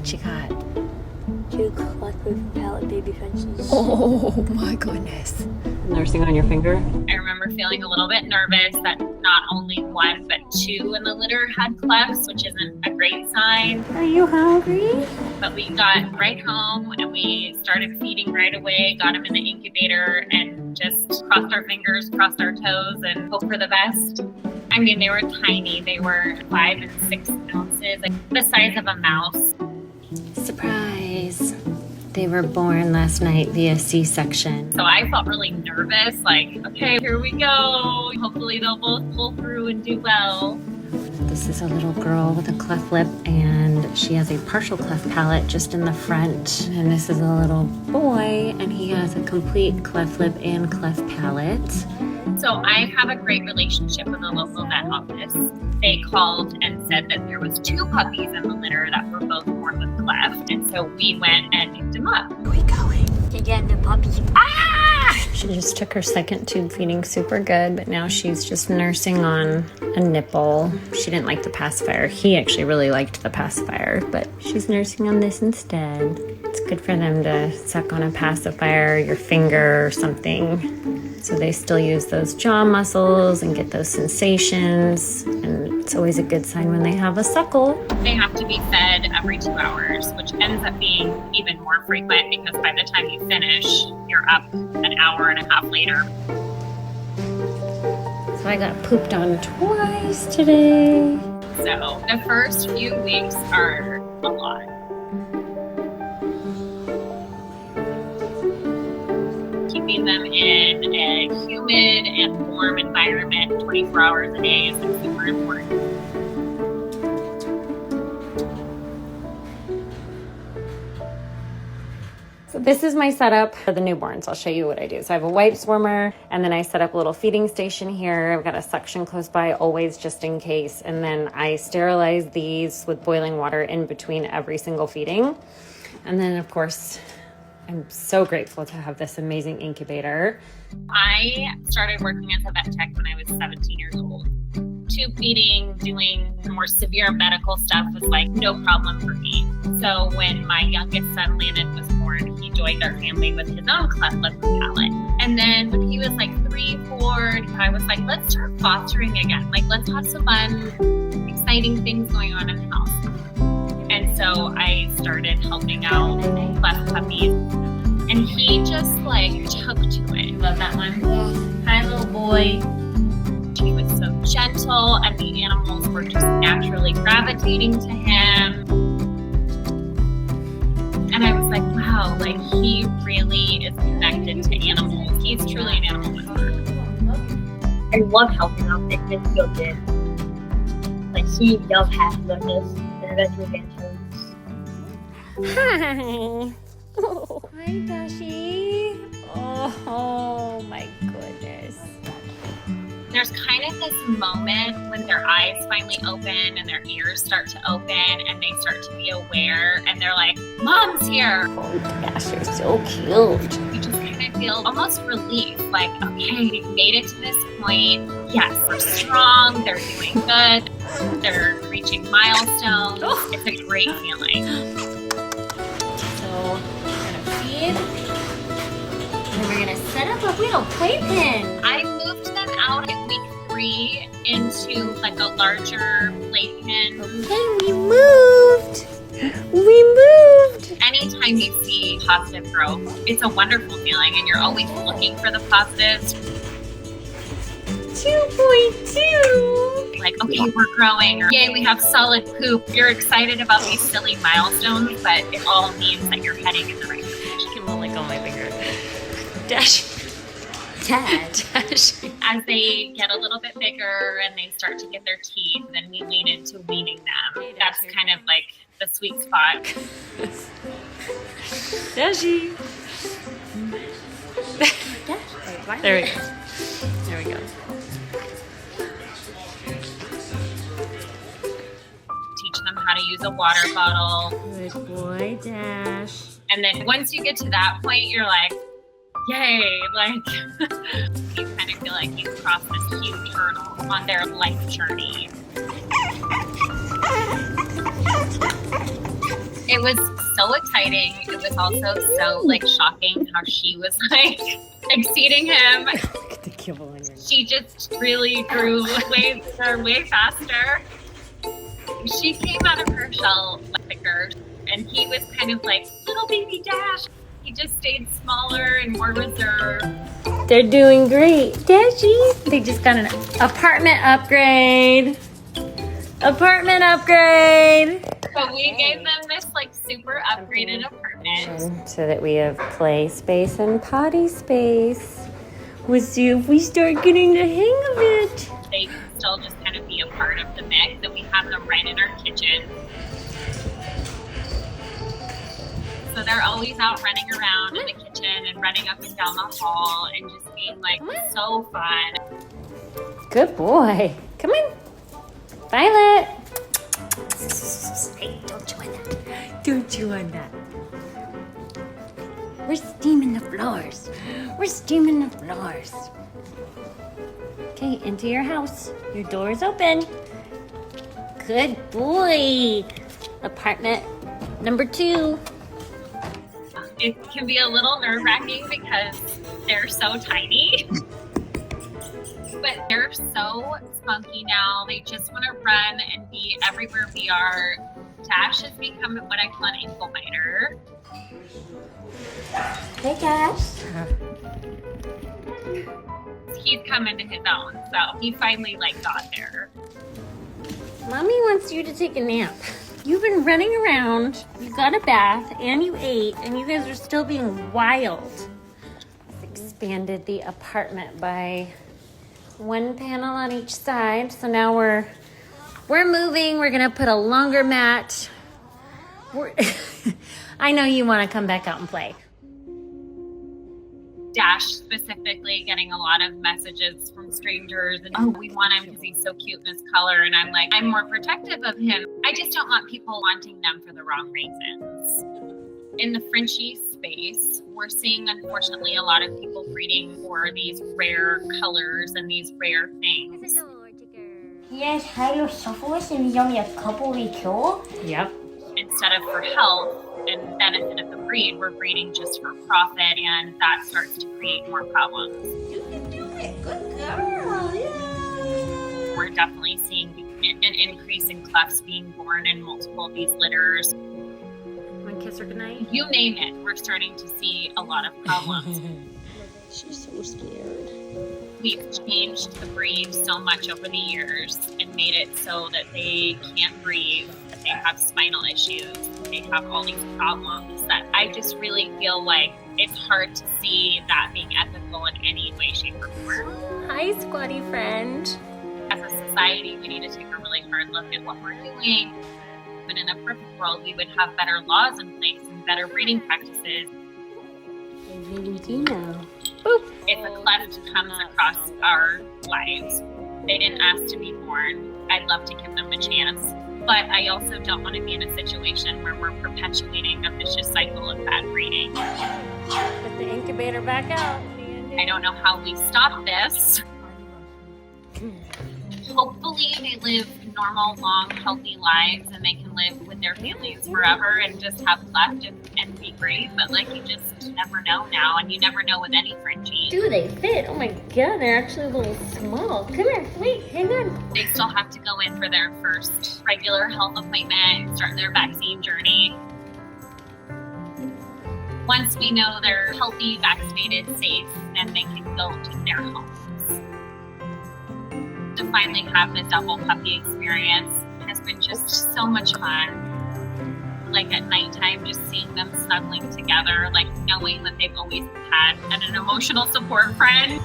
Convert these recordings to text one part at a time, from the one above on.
What you got? 2 cleft palate baby Frenchies. Oh my goodness. Nursing on your finger? I remember feeling a little bit nervous that not only 1 but 2 in the litter had clefts, which isn't a great sign. Are you hungry? But we got right home and we started feeding right away, got them in the incubator, and just crossed our fingers, crossed our toes, and hope for the best. I mean, they were tiny. They were 5 and 6 ounces, like the size of a mouse. Surprise. They were born last night via C-section. So I felt really nervous, like, okay, here we go. Hopefully they'll both pull through and do well. This is a little girl with a cleft lip, and she has a partial cleft palate just in the front. And this is a little boy, and he has a complete cleft lip and cleft palate. So I have a great relationship with the local vet office. They called and said that there was 2 puppies in the litter that were both born with cleft. And so we went and picked them up. Where are we going? To get the puppy. She just took her second tube feeding super good, but now she's just nursing on a nipple. She didn't like the pacifier. He actually really liked the pacifier, but she's nursing on this instead. It's good for them to suck on a pacifier, your finger or something. So they still use those jaw muscles and get those sensations. And it's always a good sign when they have a suckle. They have to be fed every 2 hours, which ends up being even more frequent because by the time you finish, you're up an hour and a half later. So I got pooped on twice today. So the first few weeks are a lot. Keeping them in a humid and warm environment 24 hours a day is super important. So this is my setup for the newborns. I'll show you what I do. So I have a wipes warmer, and then I set up a little feeding station here. I've got a suction close by, always just in case. And then I sterilize these with boiling water in between every single feeding. And then, of course, I'm so grateful to have this amazing incubator. I started working as a vet tech when I was 17 years old. Tube feeding, doing more severe medical stuff was like no problem for me. So when my youngest son Landon was born, he joined our family with his own cleft lip and palate. And then when he was like 3, 4, I was like, let's start fostering again. Like, let's have some fun, exciting things going on in the house. And so I started helping out cleft puppies. And he just like took to it. Love that one. Hi, little boy. He was so gentle, and the animals were just naturally gravitating to him. And I was like, wow, like he really is connected to animals. He's truly an animal whisperer. I love helping out. It makes me feel good. Like he does have goodness and veterinarians. Hi. Hi, Dashi. Oh my goodness. There's kind of this moment when their eyes finally open and their ears start to open and they start to be aware and they're like, Mom's here. Oh gosh, you're so cute. You just kind of feel almost relief, like, okay, they've made it to this point. Yes, they're strong, they're doing good, they're reaching milestones. It's a great feeling. So we're gonna feed, and then we're gonna set up a little playpen. I moved them out at week 3 into like a larger playpen. Okay, we moved. We moved. Anytime you see positive growth, it's a wonderful feeling and you're always looking for the positives. 2.2. Like, okay, we're growing, or yay, we have solid poop. You're excited about these silly milestones, but it all means that you're heading in the right direction. Kim will lick on my finger. Dash. Dad. Dash. As they get a little bit bigger and they start to get their teeth, then we lean into weaning them. That's kind of like the sweet spot. Dashi. There we go. There we go. Teach them how to use a water bottle. Good boy, Dash. And then once you get to that point, you're like, yay, like you kind of feel like you've crossed this huge hurdle on their life journey. It was so exciting. It was also so like shocking how she was like exceeding him. Look at the kibble on your She just really grew way faster. She came out of her shell quicker, and he was kind of like little baby Dash. He just stayed smaller and more reserved. They're doing great. Dashy, they just got an apartment upgrade. Apartment upgrade. So we gave them this like super upgraded apartment. So that we have play space and potty space. We'll see if we start getting the hang of it. They can still just kind of be a part of the mix, and we have them right in our kitchen. So they're always out running around in the kitchen and running up and down the hall and just being like so fun. Good boy. Come on. Violet. Hey, don't chew on that. Don't chew on that. We're steaming the floors. We're steaming the floors. Okay, into your house. Your door is open. Good boy. Apartment number 2. It can be a little nerve-wracking because they're so tiny. But they're so spunky now. They just want to run and be everywhere we are. Dash has become what I call an ankle biter. Hey, Dash. He's come into his own, so he finally got there. Mommy wants you to take a nap. You've been running around, you got a bath, and you ate, and you guys are still being wild. Expanded the apartment by 1 panel on each side. So now we're moving. We're gonna put a longer mat. I know you want to come back out and play. Dash specifically getting a lot of messages from strangers and, oh, we want him because he's so cute in his color. And I'm like, I'm more protective of him. I just don't want people wanting them for the wrong reasons. In the Frenchie space, we're seeing, unfortunately, a lot of people breeding for these rare colors and these rare things. He has hydrocephalus and he's only a couple weeks old. Yep. Instead of for health and benefit of the breed, we're breeding just for profit, and that starts to create more problems. You can do it. Good girl. Yay. We're definitely seeing an increase in clefts being born in multiple of these litters. Want to kiss her goodnight? You name it, we're starting to see a lot of problems. She's so scared. We've changed the breed so much over the years and made it so that they can't breathe, that they have spinal issues, they have all these problems that I just really feel like it's hard to see that being ethical in any way, shape, or form. Hi, squatty friend. As a society, we need to take a really hard look at what we're doing. But in a perfect world, we would have better laws in place and better breeding practices. Boop. If a cleft comes across our lives, they didn't ask to be born, I'd love to give them a chance. But I also don't want to be in a situation where we're perpetuating a vicious cycle of bad breeding. Put the incubator back out. I don't know how we stop this. Hopefully they live normal, long, healthy lives and they can live with their families forever and just have cleft and be great. But you just never know now, and you never know with any Frenchie. Do they fit? Oh my god, they're actually a little small. Come here, wait, hang on. They still have to go in for their first regular health appointment and start their vaccine journey. Once we know they're healthy, vaccinated, safe, then they can go to their homes. To finally have the double puppy experience has been just so much fun. At nighttime, just seeing them snuggling together, knowing that they've always had an emotional support friend.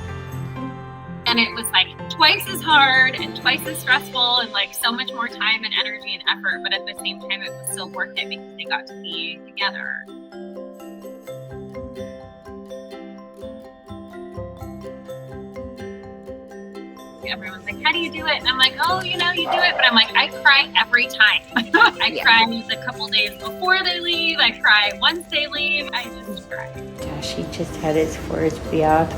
And it was twice as hard and twice as stressful and so much more time and energy and effort, but at the same time it was still worth it because they got to be together. Everyone's like, how do you do it? And I'm like, oh, you do it. But I'm like, I cry every time. I cry the couple days before they leave. I cry once they leave. I just cry. Gosh, he just had his first bath.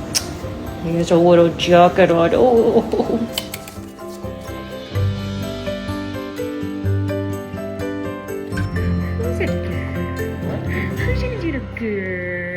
He has a little jacket on. Oh. Who's it? Good.